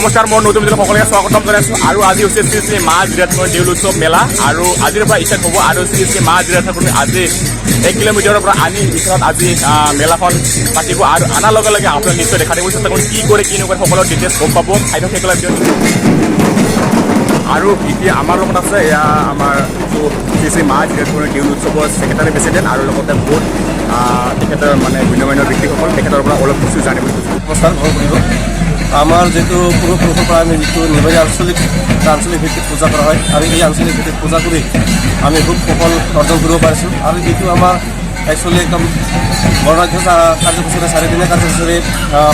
নমস্কাৰ, মই নতুন ভিডিঅ'ত সকলোকে স্বাগতম জনাইছোঁ। আৰু আজি হৈছে শ্ৰী শ্ৰী মা জিৰা ঠাকুৰ দেউল উৎসৱ মেলা, আৰু আজিৰ পৰা ষ্টাৰ্ট হ'ব। আৰু শ্ৰী শ্ৰী মা জিৰা ঠাকুৰ আজি 1 কিলোমিটাৰৰ পৰা আনি পিছত আজি মেলাখন পাতিব। আৰু আনাৰ লগে লগে আপোনাক নিশ্চয় দেখা দিব চেষ্টা কৰিম, কি কৰে কি নকৰে সকলো ডিটেইলছ গম পাব। খাদ্য শেষলৈ আৰু এতিয়া আমাৰ লগত আছে এয়া আমাৰ শ্ৰী শ্ৰী মা জিৰা ঠাকুৰ দেউল উৎসৱৰ ছেক্ৰেটাৰী প্ৰেচিডেণ্ট, আৰু লগতে বহুত তেখেতৰ মানে ভিন্ন ভিন্ন ব্যক্তিসকল, তেখেতৰ পৰা অলপ কিছু জানিব খুজিছোঁ। নমস্কাৰ, মই কৰিব আমাৰ যিটো পূৰ্বপুৰুষৰ পৰা আমি যিটো নিবাৰী আঞ্চলিক ভিত্তিত পূজা কৰা হয়, আৰু এই আঞ্চলিক ভিত্তিত পূজা কৰি আমি খুব সফল অৰ্জন কৰিব পাৰিছোঁ। আৰু এইটো আমাৰ একচুৱেলি একদম বৰ্ণাঢ্য কাৰ্যসূচীৰে 4 দিনীয়া কাৰ্যসূচীৰে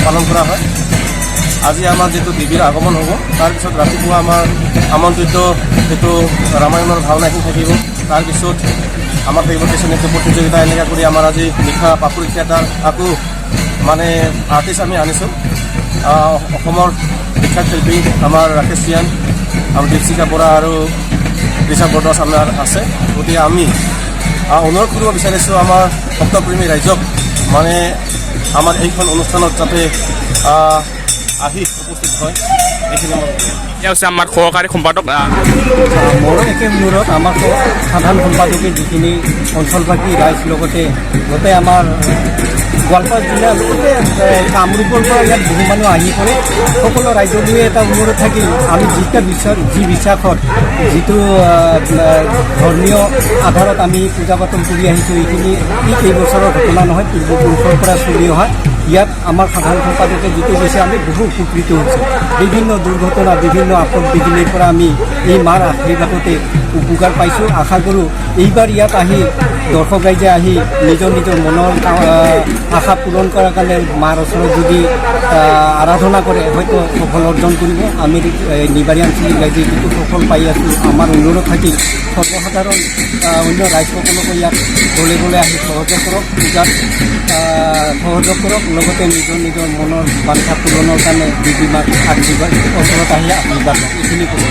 পালন কৰা হয়। আজি আমাৰ যিটো দেৱীৰ আগমন হ'ব, তাৰপিছত ৰাতিপুৱা আমাৰ আমন্ত্ৰিত যিটো ৰামায়ণৰ ভাওনাখিনি থাকিব। তাৰপিছত আমাৰ থাকিব কিছু নৃত্য প্ৰতিযোগিতা। এনেকৈ কৰি আমাৰ আজি নিশা পাপুৰি থিয়েটাৰ আকৌ মানে আৰ্টিষ্ট আমি আনিছোঁ। অসমৰ বিখ্যাত শিল্পী আমাৰ ৰাকেশ চিয়ান আৰু দীপশিখা বৰা আৰু ঋষভ বৰদাস আমাৰ আছে। গতিকে আমি অনুৰোধ কৰিব বিচাৰিছোঁ আমাৰ ভক্তপ্ৰেমী ৰাইজক, মানে আমাৰ এইখন অনুষ্ঠানত যাতে আহি উপস্থিত হয়। এইখিনি এয়া হৈছে আমাৰ সহকাৰী সম্পাদক। মোৰো একে অনুৰোধ, আমাৰ সাধাৰণ সম্পাদকে যিখিনি অঞ্চলবাসী ৰাইজ লগতে গোটেই আমাৰ গোৱালপাৰা জিলাৰ লগতে কামৰূপৰ পৰা ইয়াত বহু মানুহ আহি পৰে। সকলো ৰাইজলৈ এটা অনুৰোধ থাকিল, আমি যি বিশ্বাসত যিটো ধৰ্মীয় আধাৰত আমি পূজা পাতল কৰি আহিছোঁ, এইখিনি কেইবছৰৰ ঘটনা নহয়, পূৰ্বপুৰুষৰ পৰা চলি অহা। ইয়াত আমাৰ সাধাৰণ সম্পাদকে যিটো কৈছে, আমি বহু উপকৃত হৈছোঁ। বিভিন্ন দুৰ্ঘটনা, বিভিন্ন আপদ বিঘিনিৰ পৰা আমি এই মাৰ আশীৰ্বাদতে উপকাৰ পাইছোঁ। আশা কৰোঁ এইবাৰ ইয়াত আহি দৰ্শক ৰাইজে আহি নিজৰ মনৰ আশা পূৰণ কৰাৰ কাৰণে মাৰ ওচৰত যদি আৰাধনা কৰে, হয়তো সফল অৰ্জন কৰিব। আমি নিবাৰী আঞ্চলিক ৰাইজে যিটো সফল পাই আছোঁ, আমাৰ অনুৰোধ থাকিল সৰ্বসাধাৰণ অন্য ৰাইজসকলকো ইয়াত গলে আহি সহযোগ কৰক, পূজাত সহযোগ কৰক, লগতে নিজৰ মনৰ বাঞ্ছা পূৰণৰ কাৰণে দেৱী মাক আশীৰ্বাদ ওচৰত আহি আশীৰ্বাদ এইখিনি ক'ব।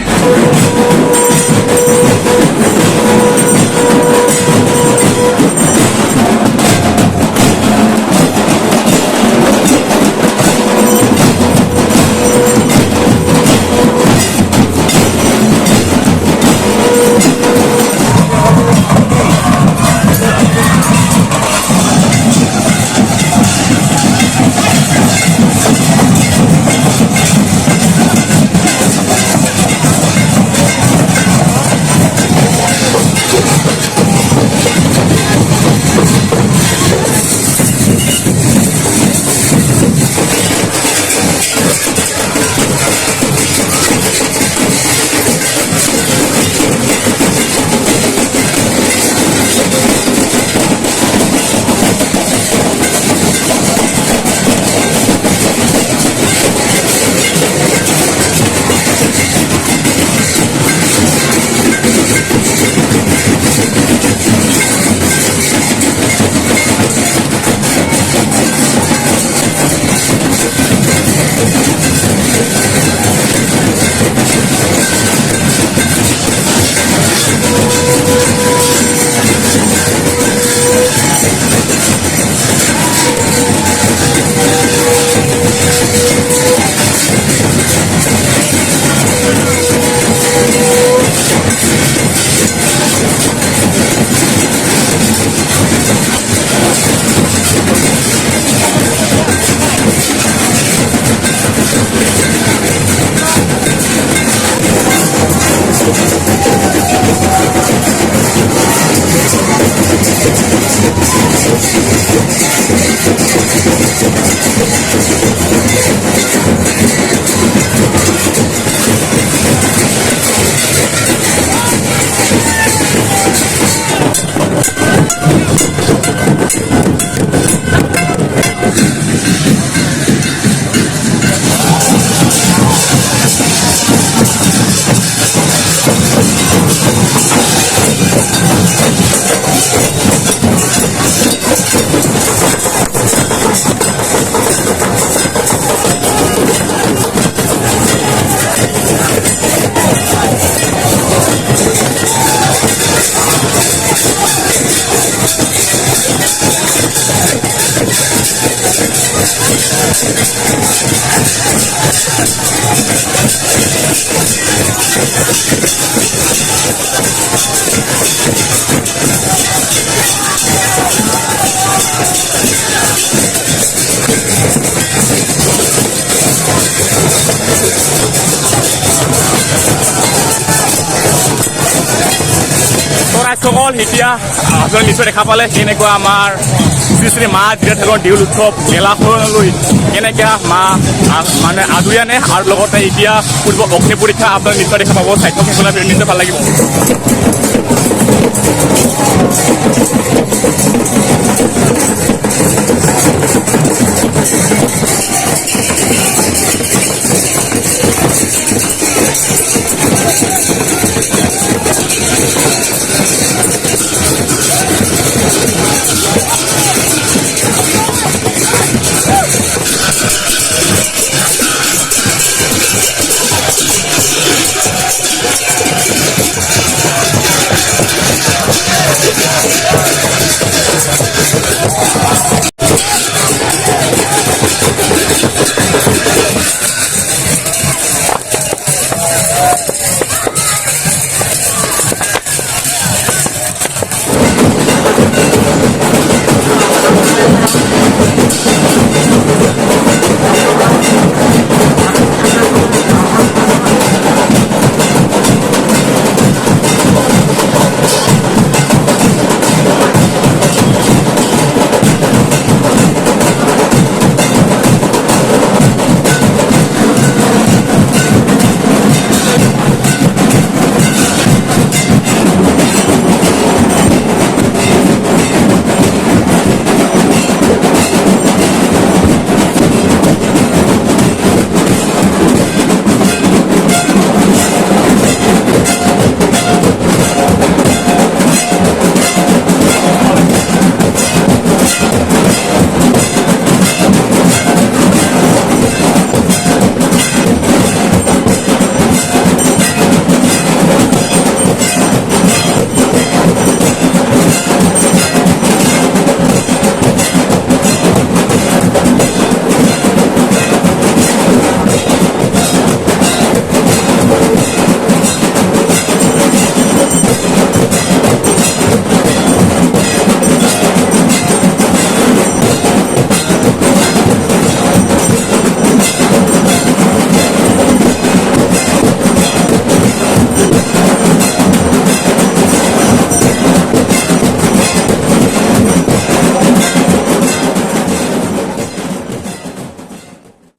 ৰাইজসকল এতিয়া আপোনালোকে নিশ্চয় দেখা পালে কেনেকুৱা আমাৰ শ্ৰী শ্ৰী মা জিৰা ঠাকুৰৰ দেউল উৎসৱ মেলাখনলৈ কেনেকৈ মা মানে আদৰি আনে আৰু লগতে এতিয়া পূৰ্ব অগ্নি পৰীক্ষা আপোনালোকে নিশ্চয় দেখা পাব স্বাস্থ্য নিশ্চয় ভাল লাগিব।